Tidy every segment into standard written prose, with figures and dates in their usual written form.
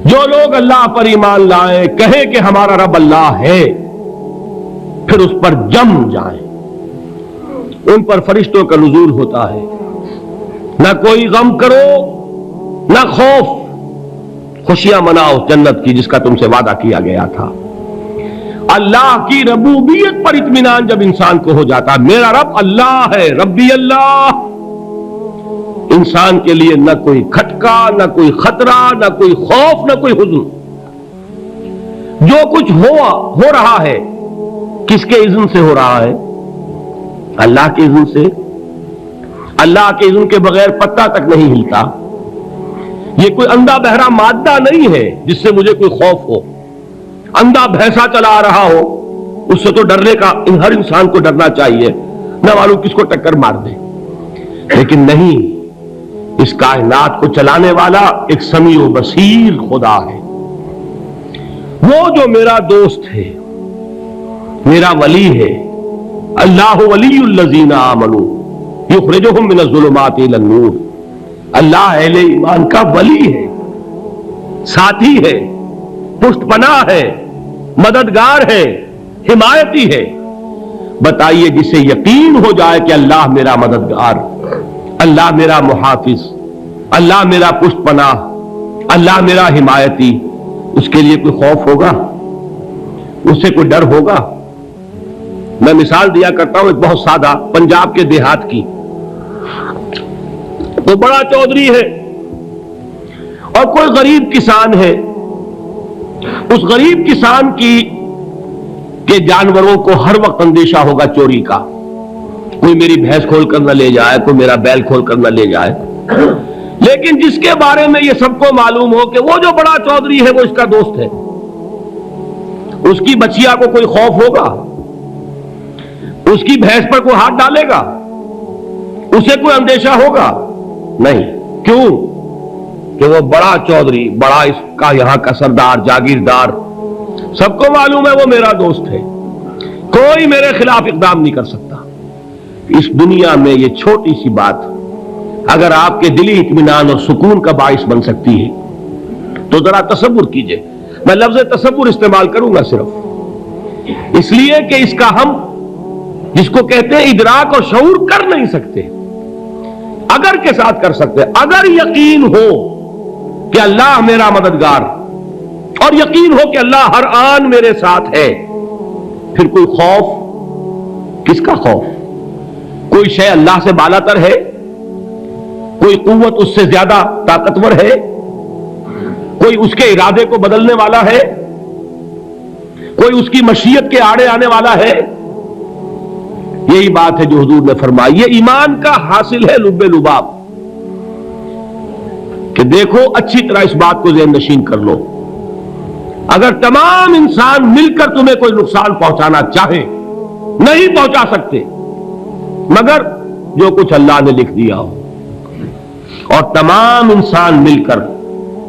جو لوگ اللہ پر ایمان لائیں، کہیں کہ ہمارا رب اللہ ہے، پھر اس پر جم جائیں، ان پر فرشتوں کا نزول ہوتا ہے۔ نہ کوئی غم کرو نہ خوف، خوشیاں مناؤ جنت کی جس کا تم سے وعدہ کیا گیا تھا۔ اللہ کی ربوبیت پر اطمینان جب انسان کو ہو جاتا، میرا رب اللہ ہے، ربی اللہ، انسان کے لیے نہ کوئی کھٹکا، نہ کوئی خطرہ، نہ کوئی خوف، نہ کوئی حزن۔ جو کچھ ہو رہا ہے کس کے اذن سے ہو رہا ہے؟ اللہ کے اذن سے۔ اللہ کے اذن کے بغیر پتا تک نہیں ہلتا۔ یہ کوئی اندھا بہرا مادہ نہیں ہے جس سے مجھے کوئی خوف ہو۔ اندھا بھینسا چلا آ رہا ہو اس سے تو ڈرنے کا ہر انسان کو ڈرنا چاہیے، نہ معلوم کس کو ٹکر مار دے۔ لیکن نہیں، اس کائنات کو چلانے والا ایک سمیع و بصیر خدا ہے، وہ جو میرا دوست ہے، میرا ولی ہے۔ اللہ ولی الذین آمنوا یخرجہم من الظلمات الی النور۔ اللہ اہل ایمان کا ولی ہے، ساتھی ہے، پشت پناہ ہے، مددگار ہے، حمایتی ہے۔ بتائیے جسے یقین ہو جائے کہ اللہ میرا مددگار، اللہ میرا محافظ، اللہ میرا پشت پناہ، اللہ میرا حمایتی، اس کے لیے کوئی خوف ہوگا؟ اس سے کوئی ڈر ہوگا؟ میں مثال دیا کرتا ہوں ایک بہت سادہ، پنجاب کے دیہات کی۔ وہ بڑا چودھری ہے اور کوئی غریب کسان ہے۔ اس غریب کسان کے جانوروں کو ہر وقت اندیشہ ہوگا چوری کا، کوئی میری بھینس کھول کر نہ لے جائے، کوئی میرا بیل کھول کر نہ لے جائے۔ لیکن جس کے بارے میں یہ سب کو معلوم ہو کہ وہ جو بڑا چودھری ہے وہ اس کا دوست ہے، اس کی بچیا کو کوئی خوف ہوگا؟ اس کی بھینس پر کوئی ہاتھ ڈالے گا؟ اسے کوئی اندیشہ ہوگا؟ نہیں۔ کیوں؟ کہ وہ بڑا چودھری، بڑا اس کا یہاں کا سردار، جاگیردار، سب کو معلوم ہے وہ میرا دوست ہے، کوئی میرے خلاف اقدام نہیں کر سکتا۔ اس دنیا میں یہ چھوٹی سی بات اگر آپ کے دلی اطمینان اور سکون کا باعث بن سکتی ہے تو ذرا تصور کیجئے۔ میں لفظ تصور استعمال کروں گا صرف اس لیے کہ اس کا ہم جس کو کہتے ہیں ادراک اور شعور کر نہیں سکتے، اگر کے ساتھ کر سکتے۔ اگر یقین ہو کہ اللہ میرا مددگار اور یقین ہو کہ اللہ ہر آن میرے ساتھ ہے، پھر کوئی خوف؟ کس کا خوف؟ کوئی شے اللہ سے بالاتر ہے؟ کوئی قوت اس سے زیادہ طاقتور ہے؟ کوئی اس کے ارادے کو بدلنے والا ہے؟ کوئی اس کی مشیت کے آڑے آنے والا ہے؟ یہی بات ہے جو حضور نے فرمائی۔ یہ ایمان کا حاصل ہے لب لباب، کہ دیکھو اچھی طرح اس بات کو ذہن نشین کر لو، اگر تمام انسان مل کر تمہیں کوئی نقصان پہنچانا چاہے نہیں پہنچا سکتے، مگر جو کچھ اللہ نے لکھ دیا ہو، اور تمام انسان مل کر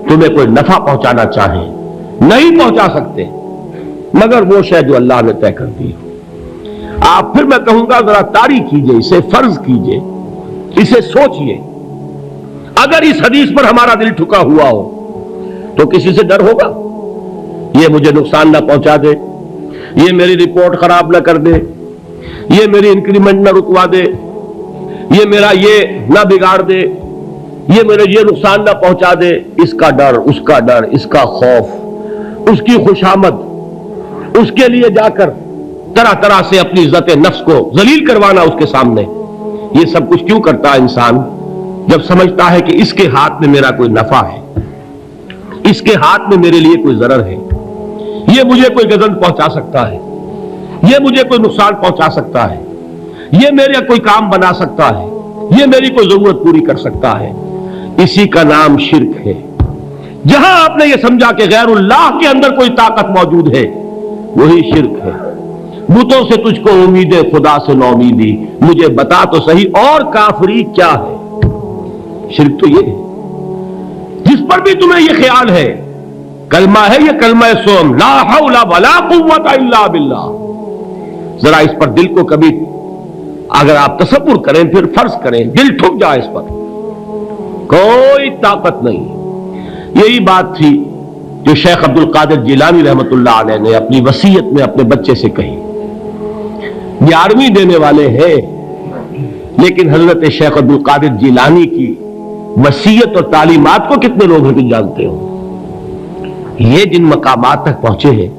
تمہیں کوئی نفع پہنچانا چاہے نہیں پہنچا سکتے، مگر وہ شے جو اللہ نے طے کر دی ہو۔ آپ پھر میں کہوں گا ذرا طاری کیجئے، اسے فرض کیجئے، اسے سوچئے۔ اگر اس حدیث پر ہمارا دل ٹھکا ہوا ہو تو کسی سے ڈر ہوگا؟ یہ مجھے نقصان نہ پہنچا دے، یہ میری رپورٹ خراب نہ کر دے، یہ میری انکریمنٹ نہ رکوا دے، یہ میرا یہ نہ بگاڑ دے، یہ میرے یہ نقصان نہ پہنچا دے۔ اس کا ڈر، اس کا ڈر، اس کا خوف، اس کی خوشامد، اس کے لیے جا کر طرح طرح سے اپنی عزت نفس کو ذلیل کروانا اس کے سامنے، یہ سب کچھ کیوں کرتا ہے انسان؟ جب سمجھتا ہے کہ اس کے ہاتھ میں میرا کوئی نفع ہے، اس کے ہاتھ میں میرے لیے کوئی ضرر ہے، یہ مجھے کوئی گزن پہنچا سکتا ہے، یہ مجھے کوئی نقصان پہنچا سکتا ہے، یہ میرا کوئی کام بنا سکتا ہے، یہ میری کوئی ضرورت پوری کر سکتا ہے، اسی کا نام شرک ہے۔ جہاں آپ نے یہ سمجھا کہ غیر اللہ کے اندر کوئی طاقت موجود ہے، وہی شرک ہے۔ بتوں سے تجھ کو امید ہے، خدا سے نو امیدی، مجھے بتا تو صحیح اور کافری کیا ہے؟ شرک تو یہ ہے۔ جس پر بھی تمہیں یہ خیال ہے، کلمہ ہے یہ کلمہ سوم، لا حول ولا قوت الا باللہ، ذرا اس پر دل کو کبھی اگر آپ تصور کریں، پھر فرض کریں، دل ٹھک جائے اس پر، کوئی طاقت نہیں۔ یہی بات تھی جو شیخ عبد القادر جیلانی رحمۃ اللہ علیہ نے اپنی وصیت میں اپنے بچے سے کہی. 11ویں دینے والے ہیں، لیکن حضرت شیخ عبد القادر جیلانی کی وصیت اور تعلیمات کو کتنے لوگ ہیں کہ جانتے ہو؟ یہ جن مقامات تک پہنچے ہیں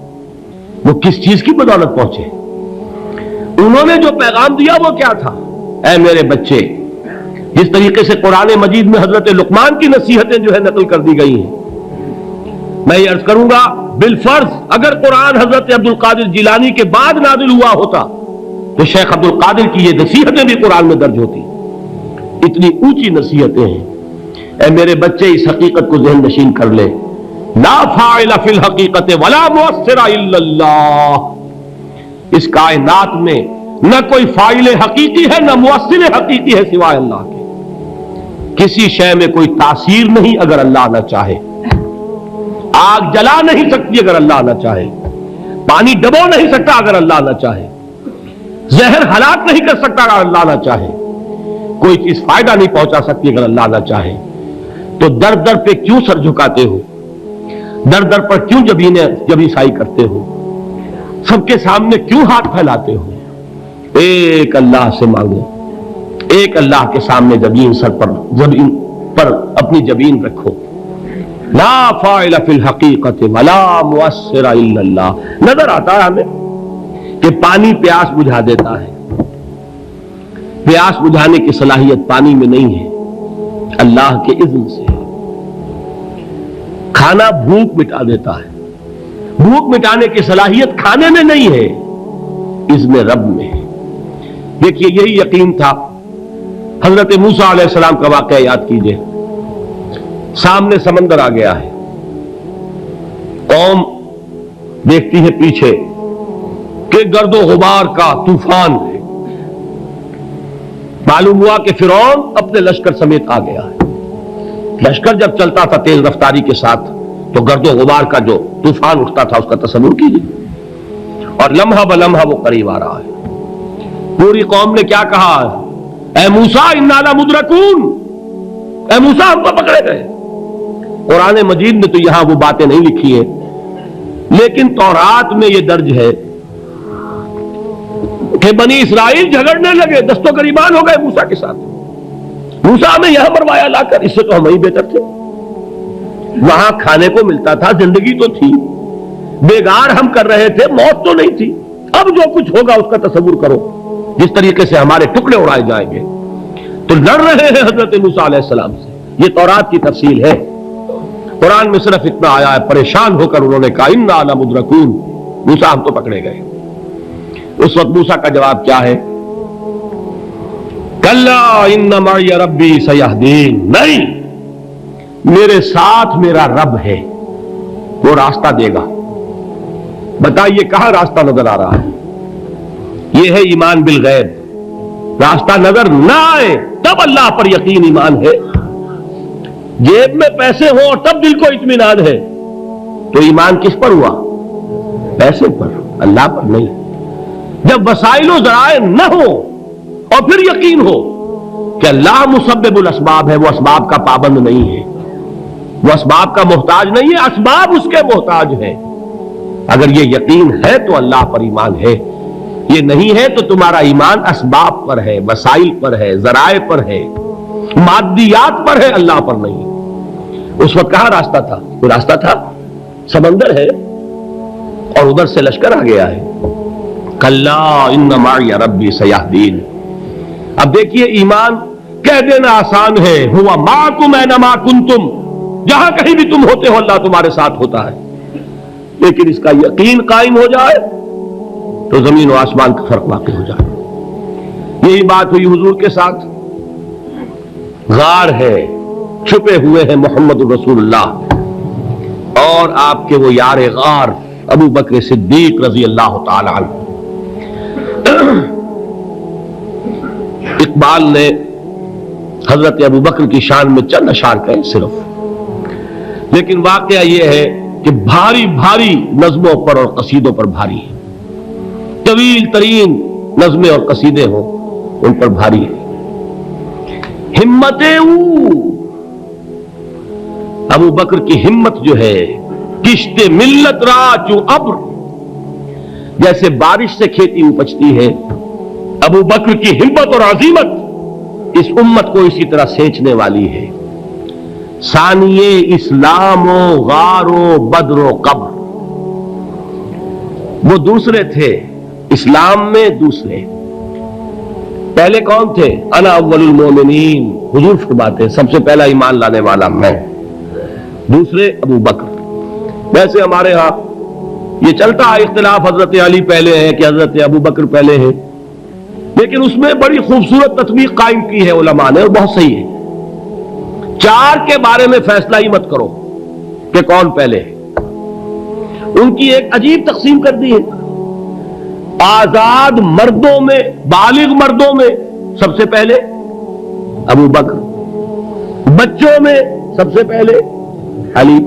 وہ کس چیز کی بدولت پہنچے؟ انہوں نے جو پیغام دیا وہ کیا تھا؟ اے میرے بچے، جس طریقے سے قرآن مجید میں حضرت لقمان کی نصیحتیں جو ہے نقل کر دی گئی ہیں، میں یہ عرض کروں گا بالفرض اگر قرآن حضرت عبد القادر جیلانی کے بعد نازل ہوا ہوتا تو شیخ عبد القادر کی یہ نصیحتیں بھی قرآن میں درج ہوتی. اتنی اونچی نصیحتیں ہیں. اے میرے بچے، اس حقیقت کو ذہن نشین کر لے، لا فاعل فی الحقیقت ولا مؤثر الا اللہ. اس کائنات میں نہ کوئی فاعل حقیقی ہے نہ مؤثر حقیقی ہے سوائے اللہ کے. کسی شے میں کوئی تاثیر نہیں اگر اللہ نہ چاہے. آگ جلا نہیں سکتی اگر اللہ نہ چاہے. پانی ڈبو نہیں سکتا اگر اللہ نہ چاہے. زہر ہلاک نہیں کر سکتا اگر اللہ نہ چاہے. کوئی چیز فائدہ نہیں پہنچا سکتی اگر اللہ نہ چاہے. تو در در پہ کیوں سر جھکاتے ہو؟ در در پر کیوں جبیں سائی کرتے ہو؟ سب کے سامنے کیوں ہاتھ پھیلاتے ہو؟ ایک اللہ سے مانگو، ایک اللہ کے سامنے جبین پر اپنی جبین رکھو. لا فاعل فی الحقیقت ولا مؤثر الا اللہ. نظر آتا ہے ہمیں کہ پانی پیاس بجھا دیتا ہے. پیاس بجھانے کی صلاحیت پانی میں نہیں ہے، اللہ کے اذن سے. کھانا بھوک مٹا دیتا ہے. بھوک مٹانے کی صلاحیت کھانے میں نہیں ہے، اذن رب میں ہے. دیکھیے یہی یقین تھا. حضرت موسیٰ علیہ السلام کا واقعہ یاد کیجئے. سامنے سمندر آ گیا ہے، قوم دیکھتی ہے پیچھے کہ گرد و غبار کا طوفان ہے. معلوم ہوا کہ فرعون اپنے لشکر سمیت آ گیا ہے. لشکر جب چلتا تھا تیز رفتاری کے ساتھ تو گرد و غبار کا جو طوفان اٹھتا تھا اس کا تصور کیجیے. اور لمحہ بلمحہ وہ قریب آ رہا ہے. پوری قوم نے کیا کہا؟ اے موسیٰ انا لمدرکون، اے موسیٰ ہم کو پکڑے گئے. قرآن مجید میں تو یہاں وہ باتیں نہیں لکھی ہیں، لیکن تورات میں یہ درج ہے کہ بنی اسرائیل جھگڑنے لگے، دست و گریبان ہو گئے موسیٰ کے ساتھ. موسیٰ ہمیں یہاں مروایا لا کر، اس سے تو ہم ہی بہتر تھے. وہاں کھانے کو ملتا تھا، زندگی تو تھی، بیگار ہم کر رہے تھے، موت تو نہیں تھی. اب جو کچھ ہوگا اس کا تصور کرو، جس طریقے سے ہمارے ٹکڑے اڑائے جائیں گے. تو لڑ رہے ہیں حضرت موسیٰ علیہ السلام سے. یہ تورات کی تفصیل ہے. قرآن میں صرف اتنا آیا ہے، پریشان ہو کر انہوں نے کہا انا لمدرکون، موسیٰ ہم تو پکڑے گئے. اس وقت موسیٰ کا جواب کیا ہے؟ کلا ان معی ربی سیہدین. نہیں، میرے ساتھ میرا رب ہے، وہ راستہ دے گا. بتائیے کہاں راستہ نظر آ رہا ہے؟ یہ ہے ایمان بالغیب. راستہ نظر نہ آئے تب اللہ پر یقین ایمان ہے. جیب میں پیسے ہوں اور تب دل کو اطمینان ہے تو ایمان کس پر ہوا؟ پیسے پر، اللہ پر نہیں. جب وسائل و ذرائع نہ ہو اور پھر یقین ہو کہ اللہ مسبب الاسباب ہے، وہ اسباب کا پابند نہیں ہے، وہ اسباب کا محتاج نہیں ہے، اسباب اس کے محتاج ہے. اگر یہ یقین ہے تو اللہ پر ایمان ہے. یہ نہیں ہے تو تمہارا ایمان اسباب پر ہے، وسائل پر ہے، ذرائع پر ہے، مادیات پر ہے، اللہ پر نہیں. اس وقت کہاں راستہ تھا؟ وہ راستہ تھا سمندر ہے اور ادھر سے لشکر آ گیا ہے. کلا ان معی ربی سیہدین. اب دیکھیے ایمان کہہ دینا آسان ہے، ہوا معکم اینما کنتم، جہاں کہیں بھی تم ہوتے ہو اللہ تمہارے ساتھ ہوتا ہے. لیکن اس کا یقین قائم ہو جائے تو زمین و آسمان کا فرق واقع ہو جائے. یہی بات ہوئی حضور کے ساتھ. غار ہے، چھپے ہوئے ہیں محمد رسول اللہ اور آپ کے وہ یار غار ابو بکر صدیق رضی اللہ تعالی عنہ. اقبال نے حضرت ابو بکر کی شان میں چند اشعار کہے صرف، لیکن واقعہ یہ ہے کہ بھاری بھاری نظموں پر اور قصیدوں پر بھاری ہے. طویل ترین نظمیں اور قصیدے ہوں ان پر بھاری ہے. ہمتیں ابو بکر کی ہمت جو ہے کشت ملت را چو ابر، جیسے بارش سے کھیتی اپجتی ہے، ابو بکر کی ہمت اور عزیمت اس امت کو اسی طرح سینچنے والی ہے۔ ثانیے اسلام و غار و بدر و قبر، وہ دوسرے تھے اسلام میں، دوسرے پہلے کون تھے؟ انا اول المومنین، حضور فرماتے ہیں سب سے پہلا ایمان لانے والا میں، دوسرے ابو بکر۔ ویسے ہمارے ہاں یہ چلتا ہے اختلاف، حضرت علی پہلے ہے کہ حضرت ابو بکر پہلے ہے، لیکن اس میں بڑی خوبصورت تطبیق قائم کی ہے علماء نے، اور بہت صحیح ہے۔ چار کے بارے میں فیصلہ ہی مت کرو کہ کون پہلے ہے، ان کی ایک عجیب تقسیم کر دی ہے۔ آزاد مردوں میں، بالغ مردوں میں سب سے پہلے ابو بکر، بچوں میں سب سے پہلے علی،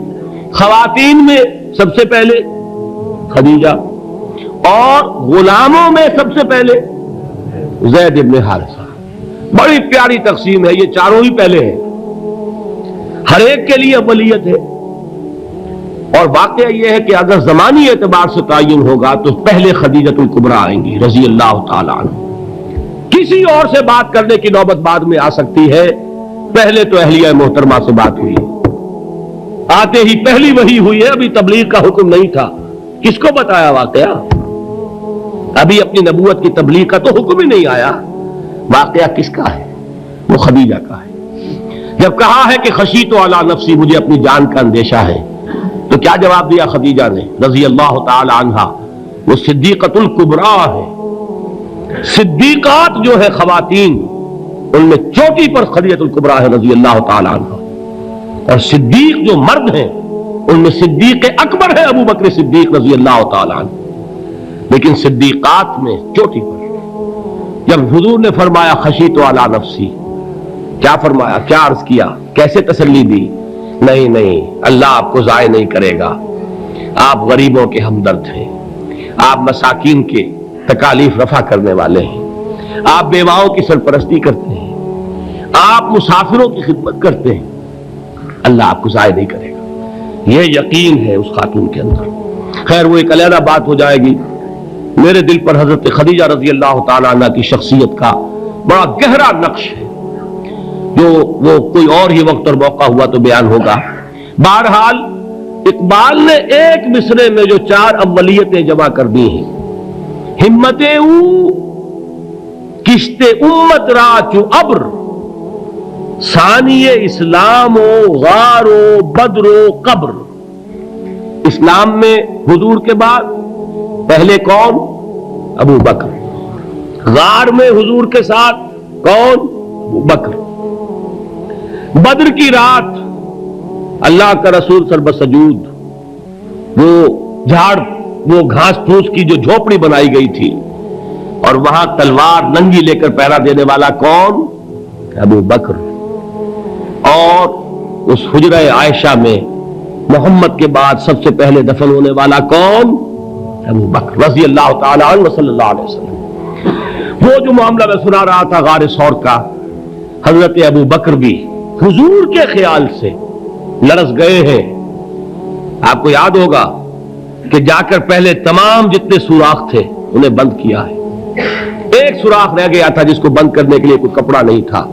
خواتین میں سب سے پہلے خدیجہ، اور غلاموں میں سب سے پہلے زید ابن حارثہ۔ بڑی پیاری تقسیم ہے، یہ چاروں ہی پہلے ہیں، ہر ایک کے لیے اولیت ہے۔ اور واقعہ یہ ہے کہ اگر زمانی اعتبار سے تعین ہوگا تو پہلے خدیجۃ الکبریٰ آئیں گی رضی اللہ تعالی عنہ، کسی اور سے بات کرنے کی نوبت بعد میں آ سکتی ہے، پہلے تو اہلیہ محترمہ سے بات ہوئی، آتے ہی پہلی وحی ہوئی ہے، ابھی تبلیغ کا حکم نہیں تھا، کس کو بتایا واقعہ؟ ابھی اپنی نبوت کی تبلیغ کا تو حکم ہی نہیں آیا، واقعہ کس کا ہے؟ وہ خدیجہ کا ہے۔ جب کہا ہے کہ خشیت علی نفسی، مجھے اپنی جان کا اندیشہ ہے، تو کیا جواب دیا خدیجہ نے رضی اللہ تعالی عنہا؟ وہ صدیقۃ الکبریٰ ہے، صدیقات جو ہے خواتین ان میں چوٹی پر خدیجۃ الکبریٰ ہے رضی اللہ تعالی عنہا، اور صدیق جو مرد ہیں ان میں صدیق اکبر ہے ابو بکر صدیق رضی اللہ تعالی عنہ، لیکن صدیقات میں چوٹی پر۔ جب حضور نے فرمایا خشیت علی نفسی، کیا فرمایا؟ کیا عرض کیا؟ کیسے تسلی دی؟ نہیں نہیں، اللہ آپ کو ضائع نہیں کرے گا، آپ غریبوں کے ہمدرد ہیں، آپ مساکین کے تکالیف رفع کرنے والے ہیں، آپ بیواؤں کی سرپرستی کرتے ہیں، آپ مسافروں کی خدمت کرتے ہیں، اللہ آپ کو ضائع نہیں کرے گا۔ یہ یقین ہے اس خاتون کے اندر۔ خیر وہ ایک علیحدہ بات ہو جائے گی۔ میرے دل پر حضرت خدیجہ رضی اللہ تعالی عنہ کی شخصیت کا بڑا گہرا نقش ہے، جو وہ کوئی اور ہی وقت اور موقع ہوا تو بیان ہوگا۔ بہرحال اقبال نے ایک مصرے میں جو چار اولیتیں جمع کر دی ہیں، ہمت او کشت امت را چو ابر، ثانی اسلام و غار و بدر و قبر۔ اسلام میں حضور کے بعد پہلے کون؟ ابو بکر۔ غار میں حضور کے ساتھ کون؟ ابو بکر۔ بدر کی رات اللہ کا رسول سر بسجود، وہ گھاس پھوس کی جو جھوپڑی بنائی گئی تھی، اور وہاں تلوار ننگی لے کر پہرا دینے والا کون؟ ابو بکر۔ اور اس حجرہ عائشہ میں محمد کے بعد سب سے پہلے دفن ہونے والا کون؟ ابو بکر رضی اللہ تعالی عنہ صلی اللہ علیہ وسلم۔ وہ جو معاملہ میں سنا رہا تھا غار ثور کا، حضرت ابو بکر بھی حضور کے خیال سے لرز گئے ہیں۔ آپ کو یاد ہوگا کہ جا کر پہلے تمام جتنے سوراخ تھے انہیں بند کیا ہے، ایک سوراخ رہ گیا تھا جس کو بند کرنے کے لیے کوئی کپڑا نہیں تھا،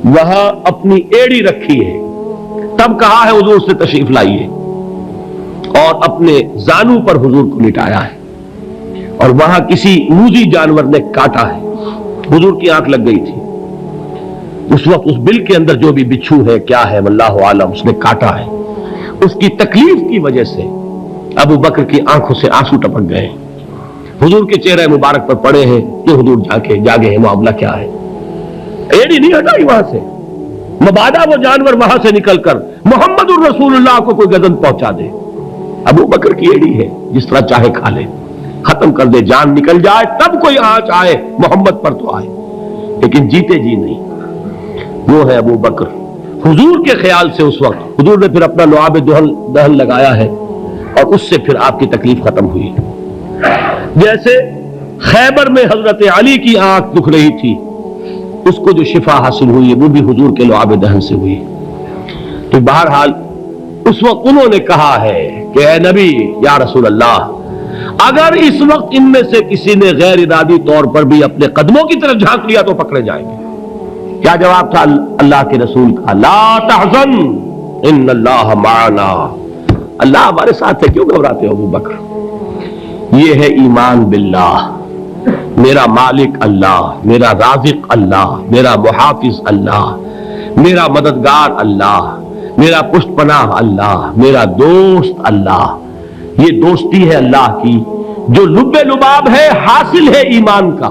وہاں اپنی ایڑی رکھی ہے، تب کہا ہے حضور سے تشریف لائیے، اور اپنے زانو پر حضور کو لٹایا ہے، اور وہاں کسی موذی جانور نے کاٹا ہے، حضور کی آنکھ لگ گئی تھی، اس وقت اس بل کے اندر جو بھی بچھو ہے کیا ہے واللہ عالم، اس نے کاٹا ہے، اس کی تکلیف کی وجہ سے ابو بکر کی آنکھوں سے آنسو ٹپک گئے، حضور کے چہرے مبارک پر پڑے ہیں، تو حضور جاگے ہیں، معاملہ کیا ہے؟ ایڑی نہیں ہٹائی وہاں سے، مبادا وہ جانور وہاں سے نکل کر محمد الرسول اللہ کو کوئی گزن پہنچا دے، ابو بکر کی ایڑی ہے، جس طرح چاہے کھا لے، ختم کر دے، جان نکل جائے تب کوئی آنچ آئے محمد پر تو آئے، لیکن جیتے جی نہیں۔ وہ ہے ابو بکر۔ حضور کے خیال سے اس وقت حضور نے پھر اپنا لعاب دہن لگایا ہے، اور اس سے پھر آپ کی تکلیف ختم ہوئی۔ جیسے خیبر میں حضرت علی کی آنکھ دکھ رہی تھی، اس کو جو شفا حاصل ہوئی وہ بھی حضور کے لعاب دہن سے ہوئی۔ تو بہرحال اس وقت انہوں نے کہا ہے کہ اے نبی یا رسول اللہ، اگر اس وقت ان میں سے کسی نے غیر ارادی طور پر بھی اپنے قدموں کی طرف جھانک لیا تو پکڑے جائیں گے۔ کیا جواب تھا اللہ کے رسول کا؟ لا تحزن ان اللہ معنا، اللہ ہمارے ساتھ ہے، کیوں گھبراتے ہو ابو بکر؟ یہ ہے ایمان باللہ، میرا مالک اللہ، میرا رازق اللہ، میرا محافظ اللہ، میرا مددگار اللہ، میرا پشت پناہ اللہ، میرا دوست اللہ۔ یہ دوستی ہے اللہ کی جو لب لباب ہے، حاصل ہے ایمان کا،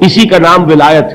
اسی کا نام ولایت ہے۔